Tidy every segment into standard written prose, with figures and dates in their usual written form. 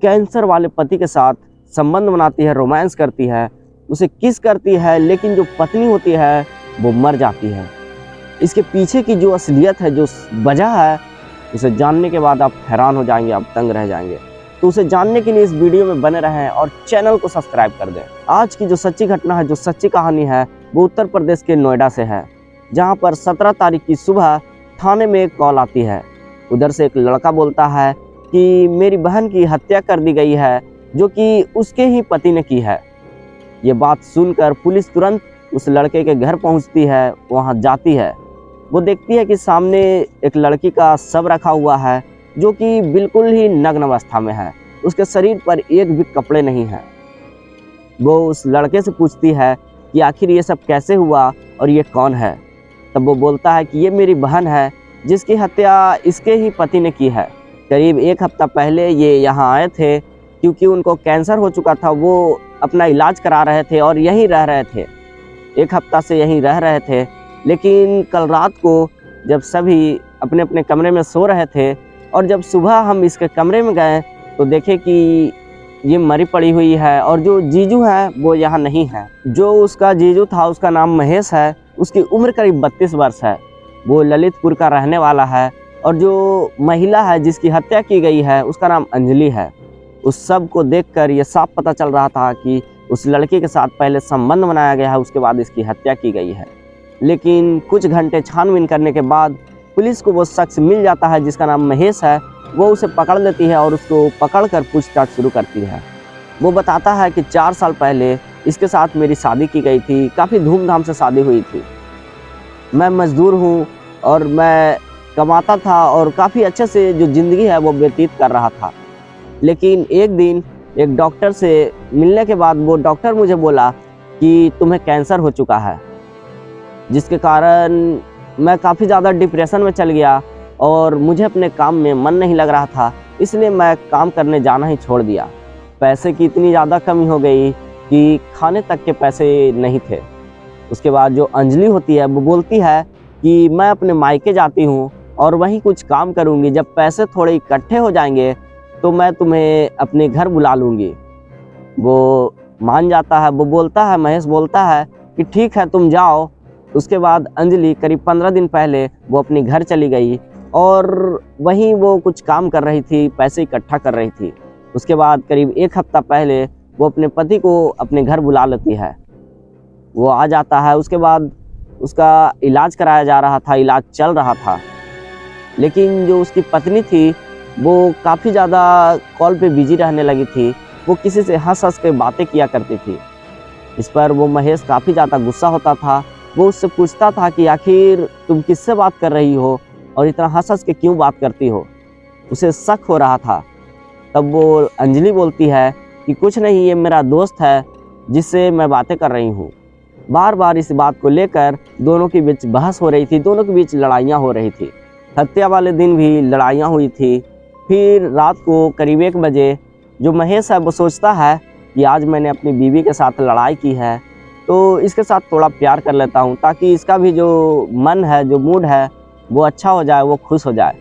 Cancer वाले पति के साथ संबंध बनाती है, रोमांस करती है, उसे किस करती है, लेकिन जो पत्नी होती है वो मर जाती है। इसके पीछे की जो असलियत है, जो वजह है, उसे जानने के बाद आप हैरान हो जाएंगे, आप दंग रह जाएंगे। तो उसे जानने के लिए इस वीडियो में बने रहें और चैनल को सब्सक्राइब कर दें। आज की जो सच्ची घटना है, जो सच्ची कहानी है, वो उत्तर प्रदेश के नोएडा से है, जहां पर 17 तारीख की सुबह थाने में एक कॉल आती है। उधर से एक लड़का बोलता है कि मेरी बहन की हत्या कर दी गई है, जो कि उसके ही पति ने की है। ये बात सुनकर पुलिस तुरंत उस लड़के के घर पहुंचती है, वहां जाती है। वो देखती है कि सामने एक लड़की का शव रखा हुआ है, जो कि बिल्कुल ही नग्न अवस्था में है। उसके शरीर पर एक भी कपड़े नहीं हैं। वो उस लड़के से पूछती है कि आखिर ये सब कैसे हुआ और ये कौन है। तब वो बोलता है कि ये मेरी बहन है, जिसकी हत्या इसके ही पति ने की है। करीब 1 हफ्ता पहले ये यहाँ आए थे, क्योंकि उनको कैंसर हो चुका था। वो अपना इलाज करा रहे थे और यहीं रह रहे थे। 1 हफ्ता से यहीं रह रहे थे, लेकिन कल रात को जब सभी अपने अपने कमरे में सो रहे थे और जब सुबह हम इसके कमरे में गए तो देखे कि ये मरी पड़ी हुई है और जो जीजू है वो यहाँ नहीं है। जो उसका जीजू था, उसका नाम महेश है, उसकी उम्र करीब 32 वर्ष है। वो ललितपुर का रहने वाला है। और जो महिला है जिसकी हत्या की गई है, उसका नाम अंजलि है। उस सब को देखकर ये साफ पता चल रहा था कि उस लड़के के साथ पहले संबंध बनाया गया है, उसके बाद इसकी हत्या की गई है। लेकिन कुछ घंटे छानबीन करने के बाद पुलिस को वो शख्स मिल जाता है जिसका नाम महेश है। वो उसे पकड़ लेती है और उसको पकड़कर पूछताछ शुरू करती है। वो बताता है कि 4 साल पहले इसके साथ मेरी शादी की गई थी, काफ़ी धूमधाम से शादी हुई थी। मैं मजदूर हूँ और मैं कमाता था और काफ़ी अच्छे से जो ज़िंदगी है वो व्यतीत कर रहा था। लेकिन एक दिन एक डॉक्टर से मिलने के बाद वो डॉक्टर मुझे बोला कि तुम्हें कैंसर हो चुका है, जिसके कारण मैं काफ़ी ज़्यादा डिप्रेशन में चल गया और मुझे अपने काम में मन नहीं लग रहा था। इसलिए मैं काम करने जाना ही छोड़ दिया। पैसे की इतनी ज़्यादा कमी हो गई कि खाने तक के पैसे नहीं थे। उसके बाद जो अंजलि होती है वो बोलती है कि मैं अपने मायके जाती हूँ और वहीं कुछ काम करूँगी। जब पैसे थोड़े इकट्ठे हो जाएंगे तो मैं तुम्हें अपने घर बुला लूँगी। वो मान जाता है। वो बोलता है, महेश बोलता है कि ठीक है तुम जाओ। उसके बाद अंजलि करीब 15 दिन पहले वो अपने घर चली गई और वहीं वो कुछ काम कर रही थी, पैसे इकट्ठा कर रही थी। उसके बाद करीब 1 हफ्ता पहले वो अपने पति को अपने घर बुला लेती है। वो आ जाता है। उसके बाद उसका इलाज कराया जा रहा था, इलाज चल रहा था। लेकिन जो उसकी पत्नी थी वो काफ़ी ज़्यादा कॉल पे बिजी रहने लगी थी। वो किसी से हंस हंस के बातें किया करती थी। इस पर वो महेश काफ़ी ज़्यादा गुस्सा होता था। वो उससे पूछता था कि आखिर तुम किससे बात कर रही हो और इतना हंस हंस के क्यों बात करती हो। उसे शक हो रहा था। तब वो अंजलि बोलती है कि कुछ नहीं, ये मेरा दोस्त है जिससे मैं बातें कर रही हूँ। बार बार इस बात को लेकर दोनों के बीच बहस हो रही थी, दोनों के बीच लड़ाइयाँ हो रही थी। हत्या वाले दिन भी लड़ाइयाँ हुई थी। फिर रात को करीब 1 बजे जो महेश है वो सोचता है कि आज मैंने अपनी बीवी के साथ लड़ाई की है, तो इसके साथ थोड़ा प्यार कर लेता हूँ, ताकि इसका भी जो मन है, जो मूड है, वो अच्छा हो जाए, वो खुश हो जाए।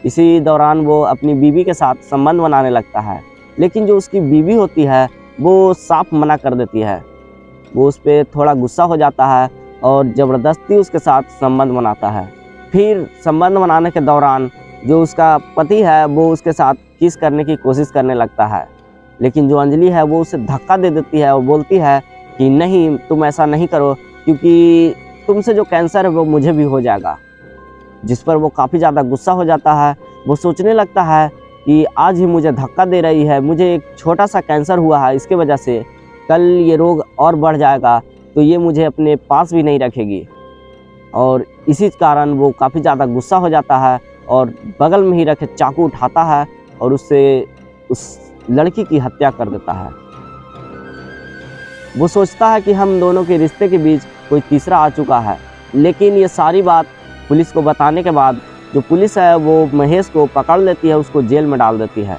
इसी दौरान वो अपनी बीवी के साथ संबंध बनाने लगता है। लेकिन जो उसकी बीवी होती है वो साफ मना कर देती है। वो उस पर थोड़ा गुस्सा हो जाता है और ज़बरदस्ती उसके साथ संबंध बनाता है। फिर संबंध बनाने के दौरान जो उसका पति है वो उसके साथ किस करने की कोशिश करने लगता है। लेकिन जो अंजलि है वो उसे धक्का दे देती है और बोलती है कि नहीं, तुम ऐसा नहीं करो, क्योंकि तुमसे जो कैंसर है वो मुझे भी हो जाएगा। जिस पर वो काफ़ी ज़्यादा गुस्सा हो जाता है। वो सोचने लगता है कि आज ही मुझे धक्का दे रही है, मुझे एक छोटा सा कैंसर हुआ है, इसके वजह से कल ये रोग और बढ़ जाएगा तो ये मुझे अपने पास भी नहीं रखेगी। और इसी कारण वो काफ़ी ज़्यादा गुस्सा हो जाता है और बगल में ही रखे चाकू उठाता है और उससे उस लड़की की हत्या कर देता है। वो सोचता है कि हम दोनों के रिश्ते के बीच कोई तीसरा आ चुका है। लेकिन ये सारी बात पुलिस को बताने के बाद जो पुलिस है वो महेश को पकड़ लेती है, उसको जेल में डाल देती है।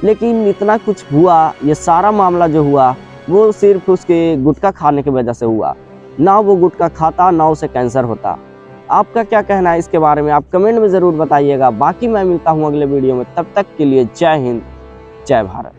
लेकिन इतना कुछ हुआ, ये सारा मामला जो हुआ वो सिर्फ उसके गुटखा खाने की वजह से हुआ। ना वो गुटखा खाता, ना उसे कैंसर होता। आपका क्या कहना है इसके बारे में, आप कमेंट में ज़रूर बताइएगा। बाकी मैं मिलता हूँ अगले वीडियो में, तब तक के लिए जय हिंद। जय भारत।